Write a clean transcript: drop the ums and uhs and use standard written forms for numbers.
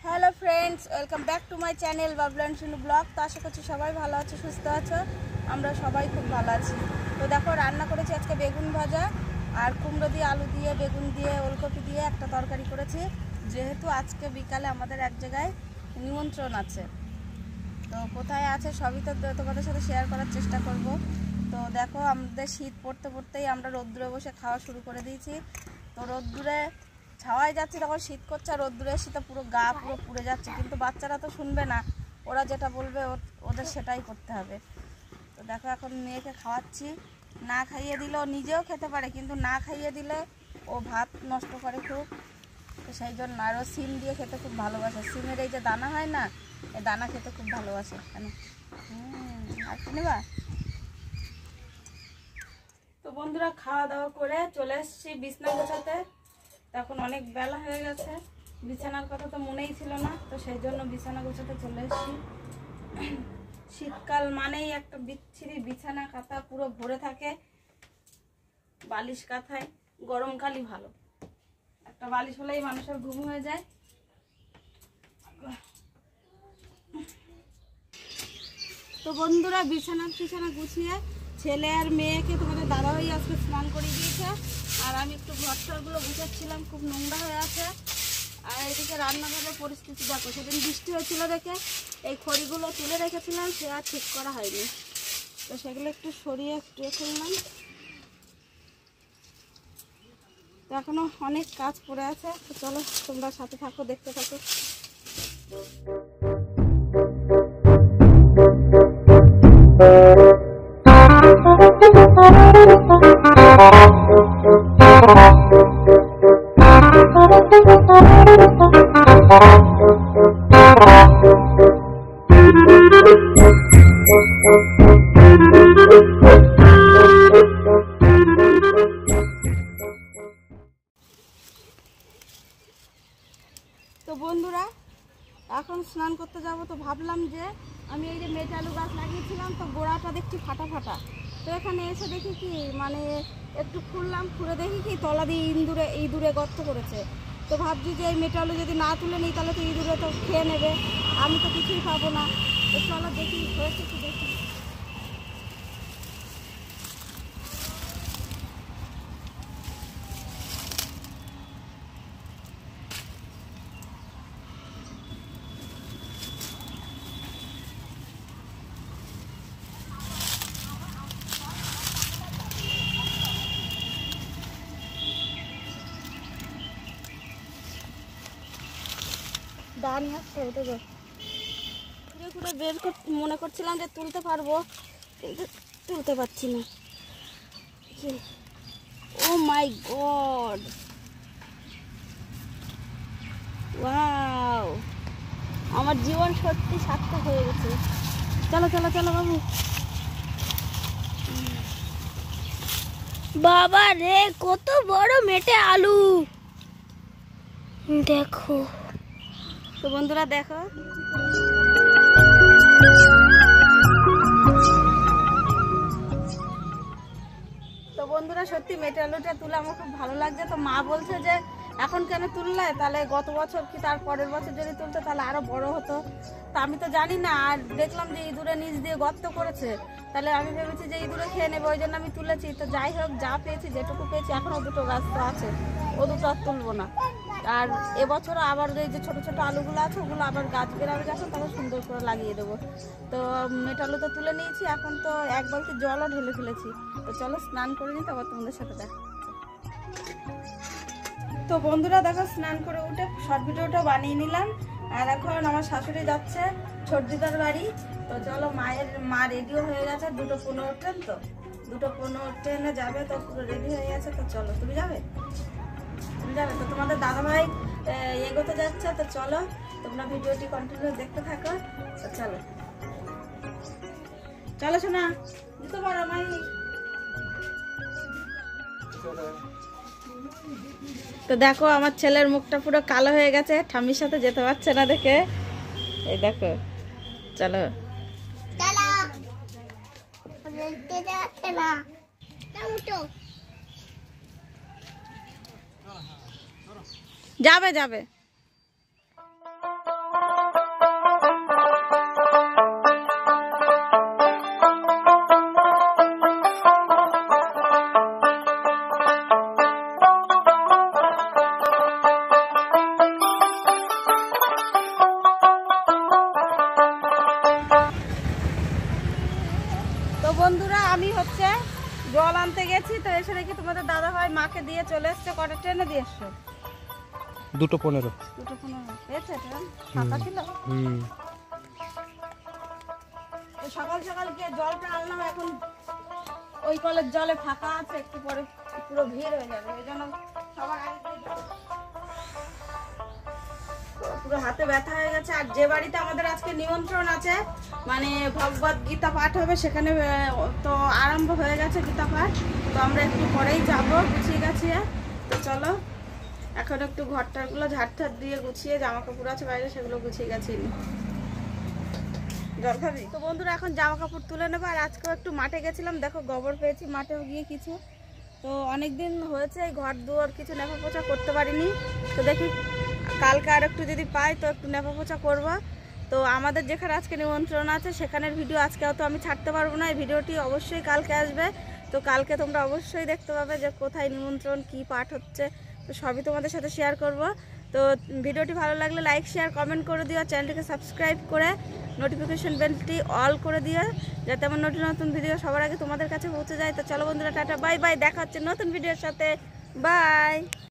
Hello friends, welcome back to my channel Bablu and Shinu blog. তো আশা করছি সবাই ভালো আছো, সুস্থ আছো। আমরা সবাই খুব ভালো আছি। তো দেখো, রান্না করেছি আজকে বেগুন ভাজা আর কুমড়ো দিয়ে, আলু দিয়ে, বেগুন দিয়ে, ওলকপি দিয়ে একটা তরকারি করেছি। যেহেতু আজকে বিকালে আমাদের এক জায়গায় নিমন্ত্রণ আছে, তো কোথায় আছে সবই তো তোমাদের সাথে শেয়ার করার চেষ্টা করব। তো দেখো, আমাদের শীত পড়তে পড়তেই আমরা রোদ্দুরে বসে খাওয়া শুরু করে দিয়েছি। তো রোদ্দুরে ছাওয়াই যাচ্ছে, তখন শীত করছে আর রোদ্দুরের শীতে পুরো গা পুরো পুড়ে যাচ্ছে। কিন্তু বাচ্চারা তো শুনবে না, ওরা যেটা বলবে ওদের সেটাই করতে হবে। তো দেখো, এখন মেয়েকে খাওয়াচ্ছি। না খাইয়ে দিলে ও নিজেও খেতে পারে, কিন্তু না খাইয়ে দিলে ও ভাত নষ্ট করে খুব। তো সেই জন্য আরও সিম দিয়ে খেতে খুব ভালোবাসে। সিমের এই যে দানা হয় না, এই দানা খেতে খুব ভালোবাসে। কেন আর কি নেবা? তো বন্ধুরা, খাওয়া দাওয়া করে চলে এসেছি বিছানা গোছাতে। এখন অনেক বেলা হয়ে গেছে, বিছানার কথা তো মনেই ছিল না, তো সেই জন্য বিছানা গোছাতে চলে এসেছি। শীতকাল মানেই একটা বিচ্ছিরি বিছানা কাঁথা পুরো ভরে থাকে বালিশ কাঁথায়। গরমকালই ভালো, একটা বালিশ হলেই মানুষের ঘুম হয়ে যায়। তো বন্ধুরা, বিছানা গুছিয়ে ছেলে আর মেয়েকে তোমাদের দাদাভাই আজকে স্নান করে দিয়েছে, আর আমি একটু ঘরটাগুলো গুছাচ্ছিলাম, খুব নোংরা হয়ে আছে। আর এদিকে রান্নাঘরের পরিস্থিতি দেখো, সেদিন বৃষ্টি হয়েছিল দেখে এই খড়িগুলো তুলে রেখেছিলাম, সে আর ঠিক করা হয়নি। তো সেগুলো একটু সরিয়ে একটু করলাম। তো এখনো অনেক কাজ পড়ে আছে। তো চলো, তোমরা সাথে থাকো, দেখতে থাকো। তো বন্ধুরা, এখন স্নান করতে যাব। তো ভাবলাম যে আমি এই যে মেটালু গাছ লাগিয়েছিলাম, তো গোড়াটা দেখছি ফাটা ফাটা। তো এখানে এসে দেখি কি, মানে একটু খুললাম, খুলে দেখি কি তলা দিয়ে ইঁদুরে গর্ত করেছে। তো ভাবছি যে এই মেটালু যদি না তুলে নিই তাহলে তো ইঁদুরে তো খেয়ে নেবে, আমি তো কিছুই পাবো না। তো চলো দেখি হয়েছে কি দেখি। দাঁড়িয়ে আসছে, ওটা ঘুরে ঘুরে মনে করছিলাম যে তুলতে পারবো, কিন্তু তুলতে পারছি না। ও মাই গড, ওয়াও, আমার জীবন সত্যি সার্থক হয়ে গেছে। চলো চলো চলো বাবু। বাবা রে, কত বড় মেটে আলু দেখো। তো বন্ধুরা দেখো, তো বন্ধুরা সত্যি মেটে আলুটা তুলে আমার খুব ভালো লাগছে। তো মা বলছে যে এখন কেন তুললে, তাহলে গত বছর কি তার পরের বছর যদি তুলতে তাহলে আরো বড় হতো। তো আমি তো জানি না, আর দেখলাম যে ইঁদুরে নিচ দিয়ে গর্ত করেছে, তাহলে আমি ভেবেছি যে ইঁদুরে খেয়ে নেবে, ওই জন্য আমি তুলেছি। তো যাই হোক, যা পেয়েছি, যেটুকু পেয়েছি, এখনো দুটো গাছ তো আছে, ও দুটো আর তুলবো না। আর এবছর আবার এই যে ছোট ছোট আলুগুলো আছে, ওগুলো আবার গাছ বেরাবে যখন, তখন সুন্দর করে লাগিয়ে দেবো। তো মেটালু তো তুলে নিয়েছি, এখন তো এক বালতি জলও ঢেলে ফেলেছি। তো চলো স্নান করে নিই, তারপর তোমাদের সাথে দেখা। তো বন্ধুরা দেখো, স্নান করে উঠে শর্ট ভিডিওটা বানিয়ে নিলাম। আর এখন আমার শাশুড়ি যাচ্ছে ছোটদিদার বাড়ি। তো চলো, মা রেডিও হয়ে গেছে, 2:15 ট্রেন, তো 2:15 ট্রেনে যাবে, তো পুরো রেডি হয়ে গেছে। তো চলো, তুমি যাবে? তো তোমাদের দাদাভাই এগোতে যাচ্ছে। তো চলো, তোমরা ভিডিওটি কন্টিনিউ দেখতে থাকো। তো চলো চলো শোনা, দিতে পারো মাই। তো দেখো, আমার ছেলের মুখটা পুরো কালো হয়ে গেছে, ঠাম্মির সাথে যেতে পারছে না দেখে। এই দেখো, চলো যাবে যাবে। আমি হচ্ছে জল আনতে গেছি, তো এসে দেখি তোমাদের দাদা ভাই মাকে দিয়ে চলে এসছে। কটা ট্রেনে দিয়ে এসছো? 2:15। 2:15 পেয়েছে ট্রেন? ফাঁকা ছিল? সকাল সকাল গিয়ে জলটা আনলাম, এখন ওই কলের জলে ফাঁকা আছে, একটু পরে পুরো ভিড় হয়ে যাবে, এই জন্য সবার আগে পুরো হাতে ব্যথা হয়ে গেছে। আর যে বাড়িতে আমাদের আজকে নিমন্ত্রণ আছে, মানে ভগবত গীতা পাঠ হবে, সেখানে তো আরম্ভ হয়ে গেছে গীতা পাঠ, তো আমরা একটু পরেই যাবো গুছিয়ে গাছিয়ে। তো চলো এখন একটু ঘরটারগুলো ঝাড় দিয়ে গুছিয়ে, জামা কাপড় আছে বাইরে সেগুলো গুছিয়ে গাছিয়ে নিই। জল খাবি? তো বন্ধুরা এখন জামা কাপড় তুলে নেবো। আর আজকেও একটু মাঠে গেছিলাম, দেখো গোবর পেয়েছি মাঠেও গিয়ে কিছু। তো অনেকদিন হয়েছে এই ঘর দুয়ার কিছু নেপা পোছা করতে পারিনি, তো দেখি কালকে আর একটু যদি পাই তো একটু নেপা পোছা করবো। তো আমাদের যেখানে আজকে নিমন্ত্রণ আছে সেখানের ভিডিও আজকেও তো আমি ছাড়তে পারবো না, এই ভিডিওটি অবশ্যই কালকে আসবে। তো কালকে তোমরা অবশ্যই দেখতে পাবে যে কোথায় নিমন্ত্রণ, কি পাঠ হচ্ছে, তো সবই তোমাদের সাথে শেয়ার করব। তো ভিডিওটি ভালো লাগলে লাইক শেয়ার কমেন্ট করে দিও, চ্যানেলটিকে সাবস্ক্রাইব করে নোটিফিকেশন বেলটি অল করে দিও, যাতে আমার নতুন নতুন ভিডিও সবার আগে তোমাদের কাছে পৌঁছে যায়। তো চলো বন্ধুরা, টাটা বাই বাই, দেখা হচ্ছে নতুন ভিডিওর সাথে, বাই।